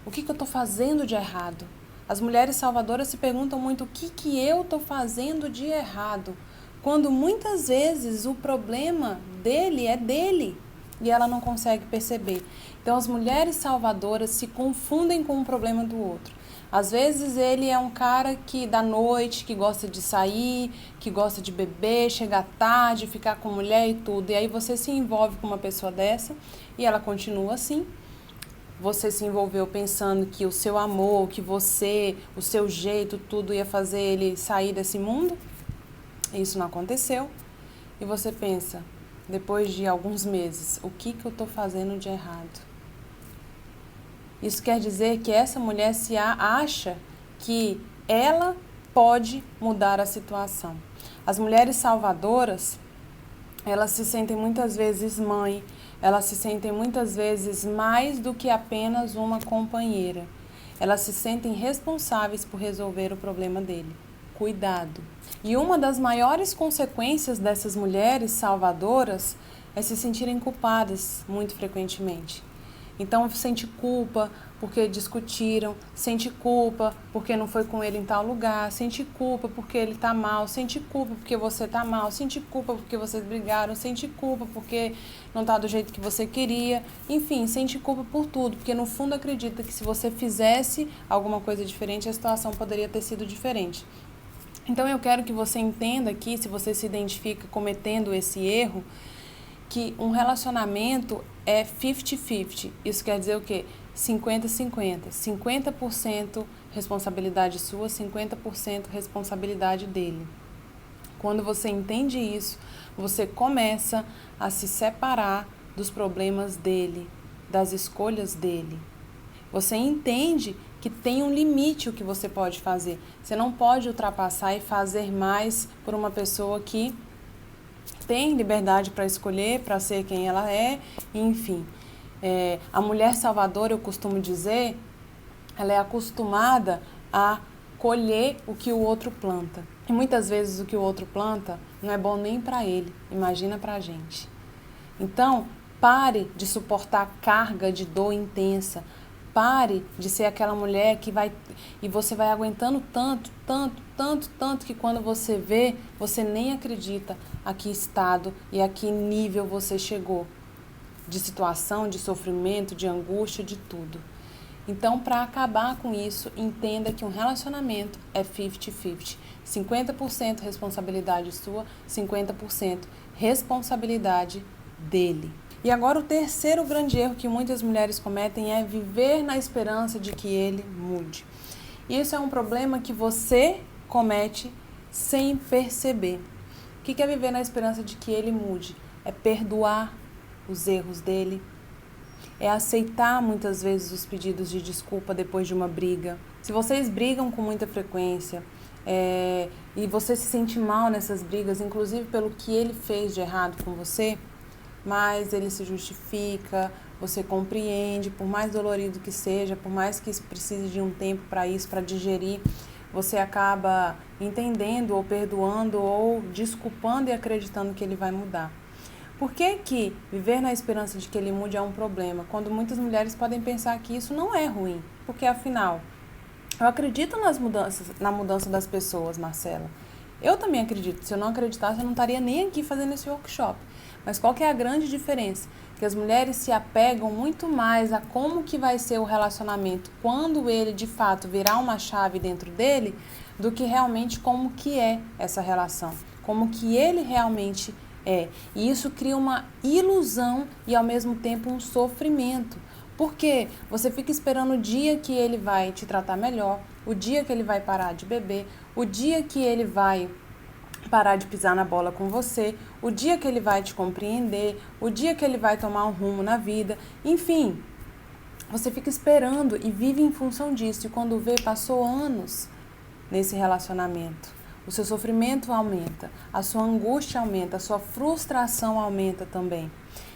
O que eu estou fazendo de errado? As mulheres salvadoras se perguntam muito o que eu estou fazendo de errado, quando muitas vezes o problema dele é dele e ela não consegue perceber. Então as mulheres salvadoras se confundem com o problema do outro. Às vezes ele é um cara que da noite, que gosta de sair, que gosta de beber, chegar tarde, ficar com mulher e tudo. E aí você se envolve com uma pessoa dessa e ela continua assim. Você se envolveu pensando que o seu amor, que você, o seu jeito, tudo ia fazer ele sair desse mundo. Isso não aconteceu. E você pensa, depois de alguns meses, o que eu estou fazendo de errado? Isso quer dizer que essa mulher se acha que ela pode mudar a situação. As mulheres salvadoras, elas se sentem muitas vezes mãe, elas se sentem muitas vezes mais do que apenas uma companheira. Elas se sentem responsáveis por resolver o problema dele, cuidado. E uma das maiores consequências dessas mulheres salvadoras é se sentirem culpadas muito frequentemente. Então, sente culpa porque discutiram, sente culpa porque não foi com ele em tal lugar, sente culpa porque ele tá mal, sente culpa porque você tá mal, sente culpa porque vocês brigaram, sente culpa porque não tá do jeito que você queria. Enfim, sente culpa por tudo, porque no fundo acredita que se você fizesse alguma coisa diferente, a situação poderia ter sido diferente. Então, eu quero que você entenda aqui, se você se identifica cometendo esse erro, que um relacionamento é 50-50. Isso quer dizer o quê? 50-50. 50% responsabilidade sua, 50% responsabilidade dele. Quando você entende isso, você começa a se separar dos problemas dele, das escolhas dele. Você entende que tem um limite o que você pode fazer. Você não pode ultrapassar e fazer mais por uma pessoa que tem liberdade para escolher, para ser quem ela é, enfim. A mulher salvadora, eu costumo dizer, ela é acostumada a colher o que o outro planta. E muitas vezes o que o outro planta não é bom nem para ele, imagina para a gente. Então, pare de suportar carga de dor intensa. Pare de ser aquela mulher que vai... E você vai aguentando tanto que quando você vê, você nem acredita a que estado e a que nível você chegou. De situação, de sofrimento, de angústia, de tudo. Então, para acabar com isso, entenda que um relacionamento é 50-50. 50% responsabilidade sua, 50% responsabilidade dele. E agora o terceiro grande erro que muitas mulheres cometem é viver na esperança de que ele mude. Isso é um problema que você comete sem perceber. O que é viver na esperança de que ele mude? É perdoar os erros dele, é aceitar muitas vezes os pedidos de desculpa depois de uma briga. Se vocês brigam com muita frequência e você se sente mal nessas brigas, inclusive pelo que ele fez de errado com você, mas ele se justifica, você compreende, por mais dolorido que seja, por mais que precise de um tempo para isso, para digerir, você acaba entendendo ou perdoando ou desculpando e acreditando que ele vai mudar. Por que viver na esperança de que ele mude é um problema? Quando muitas mulheres podem pensar que isso não é ruim, porque afinal, eu acredito na mudança das pessoas, Marcela. Eu também acredito. Se eu não acreditasse, eu não estaria nem aqui fazendo esse workshop. Mas qual que é a grande diferença? Que as mulheres se apegam muito mais a como que vai ser o relacionamento quando ele, de fato, virar uma chave dentro dele, do que realmente como que é essa relação. Como que ele realmente é. E isso cria uma ilusão e, ao mesmo tempo, um sofrimento. Porque você fica esperando o dia que ele vai te tratar melhor, o dia que ele vai parar de beber, o dia que ele vai parar de pisar na bola com você, o dia que ele vai te compreender, o dia que ele vai tomar um rumo na vida, enfim, você fica esperando e vive em função disso, e quando vê, passou anos nesse relacionamento, o seu sofrimento aumenta, a sua angústia aumenta, a sua frustração aumenta também.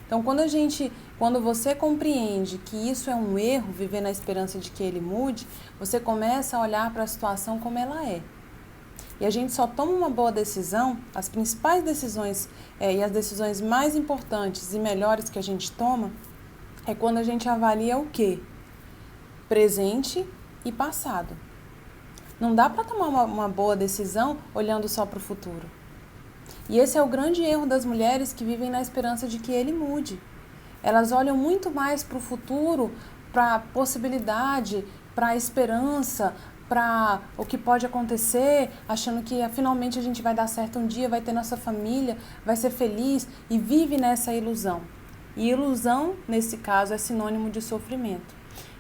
Então, quando você compreende que isso é um erro, viver na esperança de que ele mude, você começa a olhar para a situação como ela é. E a gente só toma uma boa decisão, as principais decisões e as decisões mais importantes e melhores que a gente toma, é quando a gente avalia o quê? Presente e passado. Não dá para tomar uma boa decisão olhando só para o futuro. E esse é o grande erro das mulheres que vivem na esperança de que ele mude. Elas olham muito mais para o futuro, para a possibilidade, para a esperança, para o que pode acontecer, achando que finalmente a gente vai dar certo um dia, vai ter nossa família, vai ser feliz, e vive nessa ilusão. E ilusão, nesse caso, é sinônimo de sofrimento.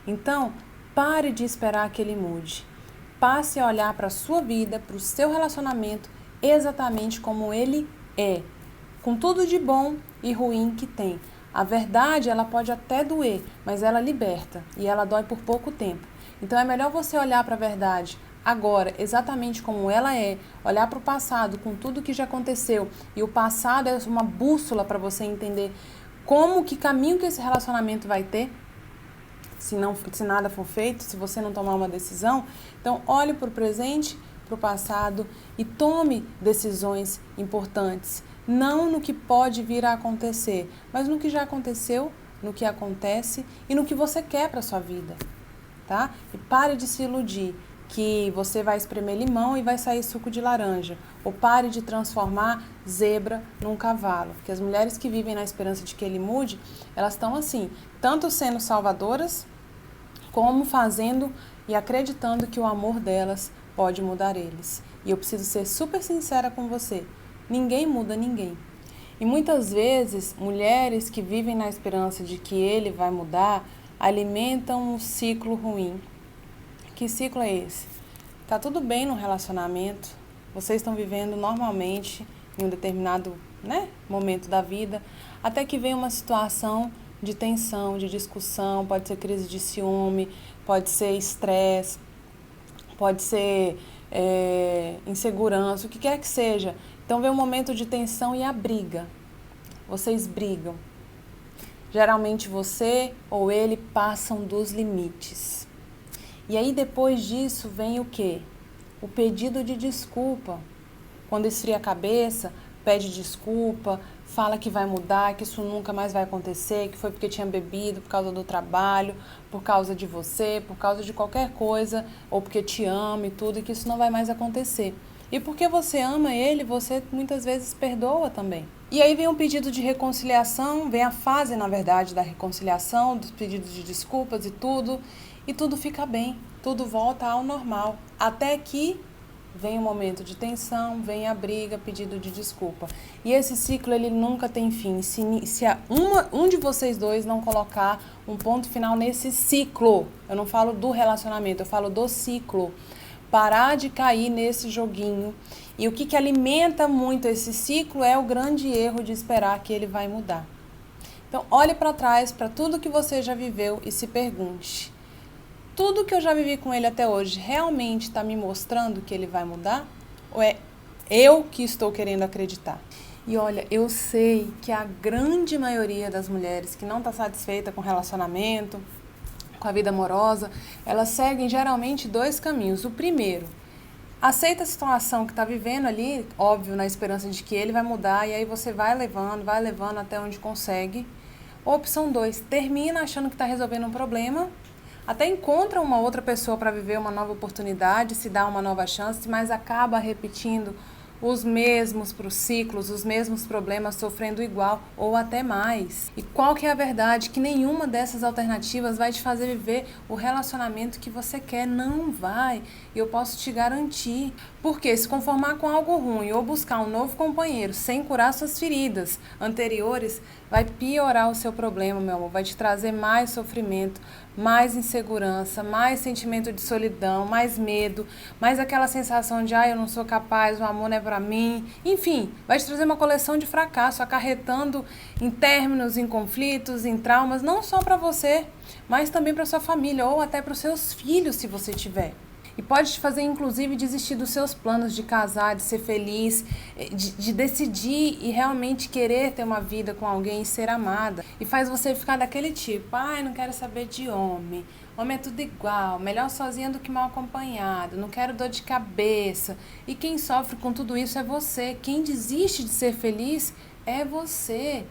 Então, pare de esperar que ele mude. Passe a olhar para a sua vida, para o seu relacionamento, exatamente como ele é, com tudo de bom e ruim que tem. A verdade, ela pode até doer, mas ela liberta, e ela dói por pouco tempo. Então é melhor você olhar para a verdade agora, exatamente como ela é, olhar para o passado, com tudo que já aconteceu, e o passado é uma bússola para você entender que caminho que esse relacionamento vai ter, se nada for feito, se você não tomar uma decisão. Então olhe para o presente, para o passado e tome decisões importantes. Não no que pode vir a acontecer, mas no que já aconteceu, no que acontece e no que você quer para a sua vida, tá? E pare de se iludir que você vai espremer limão e vai sair suco de laranja. Ou pare de transformar zebra num cavalo. Porque as mulheres que vivem na esperança de que ele mude, elas estão assim, tanto sendo salvadoras, como fazendo e acreditando que o amor delas pode mudar eles. E eu preciso ser super sincera com você. Ninguém muda ninguém. E muitas vezes, mulheres que vivem na esperança de que ele vai mudar, alimentam um ciclo ruim. Que ciclo é esse? Tá tudo bem no relacionamento, vocês estão vivendo normalmente em um determinado, momento da vida, até que vem uma situação de tensão, de discussão, pode ser crise de ciúme, pode ser estresse, pode ser insegurança, o que quer que seja. Então vem um momento de tensão e a briga. Vocês brigam. Geralmente você ou ele passam dos limites. E aí depois disso vem o quê? O pedido de desculpa. Quando esfria a cabeça, pede desculpa, fala que vai mudar, que isso nunca mais vai acontecer, que foi porque tinha bebido, por causa do trabalho, por causa de você, por causa de qualquer coisa, ou porque te ama e tudo, e que isso não vai mais acontecer. E porque você ama ele, você muitas vezes perdoa também. E aí vem um pedido de reconciliação, vem a fase, na verdade, da reconciliação, dos pedidos de desculpas e tudo fica bem, tudo volta ao normal. Até que vem um momento de tensão, vem a briga, pedido de desculpa. E esse ciclo, ele nunca tem fim. Se um de vocês dois não colocar um ponto final nesse ciclo, eu não falo do relacionamento, eu falo do ciclo, parar de cair nesse joguinho. E o que alimenta muito esse ciclo é o grande erro de esperar que ele vai mudar. Então, olhe para trás, para tudo que você já viveu e se pergunte: tudo que eu já vivi com ele até hoje realmente está me mostrando que ele vai mudar? Ou é eu que estou querendo acreditar? E olha, eu sei que a grande maioria das mulheres que não está satisfeita com o relacionamento, com a vida amorosa, elas seguem geralmente dois caminhos. O primeiro, aceita a situação que está vivendo ali, óbvio, na esperança de que ele vai mudar, e aí você vai levando até onde consegue. Opção 2, termina achando que está resolvendo um problema, até encontra uma outra pessoa para viver uma nova oportunidade, se dá uma nova chance, mas acaba repetindo os mesmos ciclos, os mesmos problemas, sofrendo igual ou até mais. E qual que é a verdade? Que nenhuma dessas alternativas vai te fazer viver o relacionamento que você quer. Não vai. E eu posso te garantir. Porque se conformar com algo ruim ou buscar um novo companheiro sem curar suas feridas anteriores, vai piorar o seu problema, meu amor. Vai te trazer mais sofrimento, mais insegurança, mais sentimento de solidão, mais medo, mais aquela sensação de eu não sou capaz, o amor não é pra mim. Enfim, vai te trazer uma coleção de fracasso, acarretando em términos, em conflitos, em traumas, não só para você, mas também para sua família ou até para os seus filhos, se você tiver. E pode te fazer, inclusive, desistir dos seus planos de casar, de ser feliz, de decidir e realmente querer ter uma vida com alguém e ser amada. E faz você ficar daquele tipo: não quero saber de homem. Homem é tudo igual, melhor sozinha do que mal acompanhado, não quero dor de cabeça. E quem sofre com tudo isso é você. Quem desiste de ser feliz é você.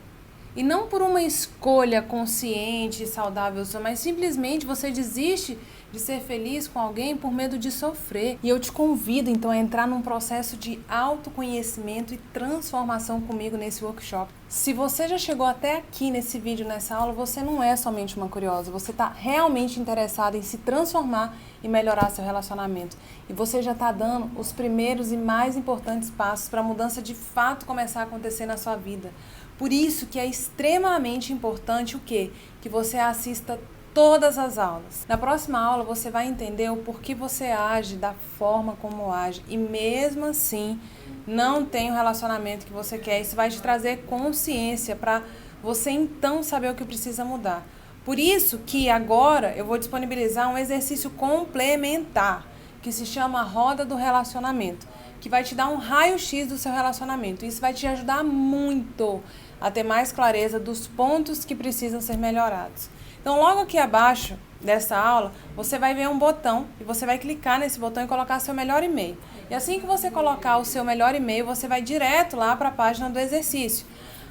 E não por uma escolha consciente e saudável, mas simplesmente você desiste de ser feliz com alguém por medo de sofrer. E eu te convido, então, a entrar num processo de autoconhecimento e transformação comigo nesse workshop. Se você já chegou até aqui nesse vídeo, nessa aula, você não é somente uma curiosa, você está realmente interessada em se transformar e melhorar seu relacionamento. E você já está dando os primeiros e mais importantes passos para a mudança de fato começar a acontecer na sua vida. Por isso que é extremamente importante o quê? Que você assista todas as aulas. Na próxima aula você vai entender o porquê você age da forma como age e mesmo assim não tem o relacionamento que você quer. Isso vai te trazer consciência para você então saber o que precisa mudar. Por isso que agora eu vou disponibilizar um exercício complementar que se chama Roda do Relacionamento, que vai te dar um raio-x do seu relacionamento. Isso vai te ajudar muito a ter mais clareza dos pontos que precisam ser melhorados. Então, logo aqui abaixo, dessa aula, você vai ver um botão e você vai clicar nesse botão e colocar seu melhor e-mail. E assim que você colocar o seu melhor e-mail, você vai direto lá para a página do exercício.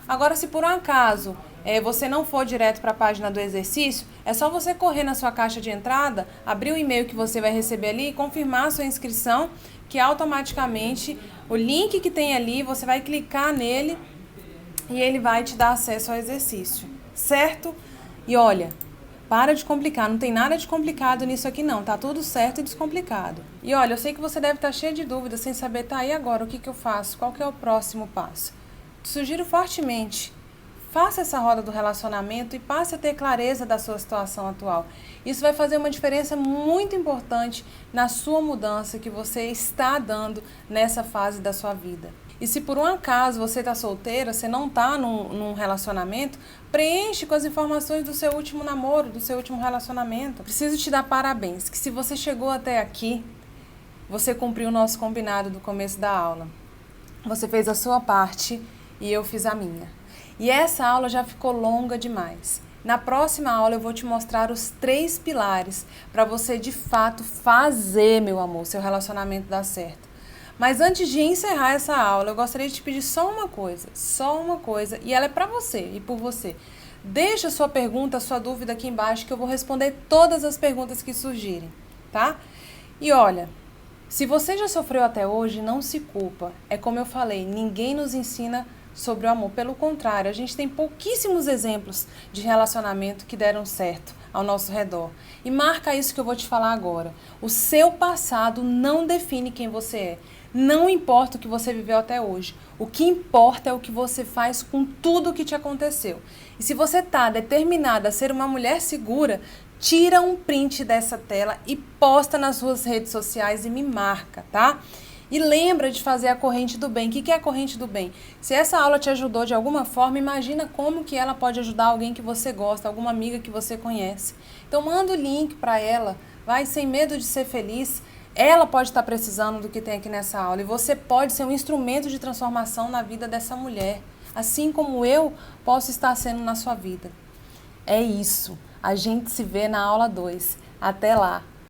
Agora, se por um acaso você não for direto para a página do exercício, é só você correr na sua caixa de entrada, abrir o e-mail que você vai receber ali e confirmar a sua inscrição, que automaticamente o link que tem ali, você vai clicar nele e ele vai te dar acesso ao exercício, certo? E olha, para de complicar, não tem nada de complicado nisso aqui não, tá tudo certo e descomplicado. E olha, eu sei que você deve estar cheio de dúvidas, sem saber, tá, e agora, o que eu faço? Qual que é o próximo passo? Te sugiro fortemente, faça essa roda do relacionamento e passe a ter clareza da sua situação atual. Isso vai fazer uma diferença muito importante na sua mudança que você está dando nessa fase da sua vida. E se por um acaso você está solteira, você não está num relacionamento, preenche com as informações do seu último namoro, do seu último relacionamento. Preciso te dar parabéns, que se você chegou até aqui, você cumpriu o nosso combinado do começo da aula. Você fez a sua parte e eu fiz a minha. E essa aula já ficou longa demais. Na próxima aula eu vou te mostrar os 3 pilares para você de fato fazer, meu amor, seu relacionamento dar certo. Mas antes de encerrar essa aula, eu gostaria de te pedir só uma coisa, e ela é para você e por você. Deixa a sua pergunta, a sua dúvida aqui embaixo que eu vou responder todas as perguntas que surgirem, tá? E olha, se você já sofreu até hoje, não se culpa. É como eu falei, ninguém nos ensina sobre o amor. Pelo contrário, a gente tem pouquíssimos exemplos de relacionamento que deram certo ao nosso redor. E marca isso que eu vou te falar agora. O seu passado não define quem você é. Não importa o que você viveu até hoje. O que importa é o que você faz com tudo o que te aconteceu. E se você está determinada a ser uma mulher segura, tira um print dessa tela e posta nas suas redes sociais e me marca, tá? E lembra de fazer a corrente do bem. O que é a corrente do bem? Se essa aula te ajudou de alguma forma, imagina como que ela pode ajudar alguém que você gosta, alguma amiga que você conhece. Então manda o link para ela, vai sem medo de ser feliz. Ela pode estar precisando do que tem aqui nessa aula e você pode ser um instrumento de transformação na vida dessa mulher, assim como eu posso estar sendo na sua vida. É isso. A gente se vê na aula 2. Até lá!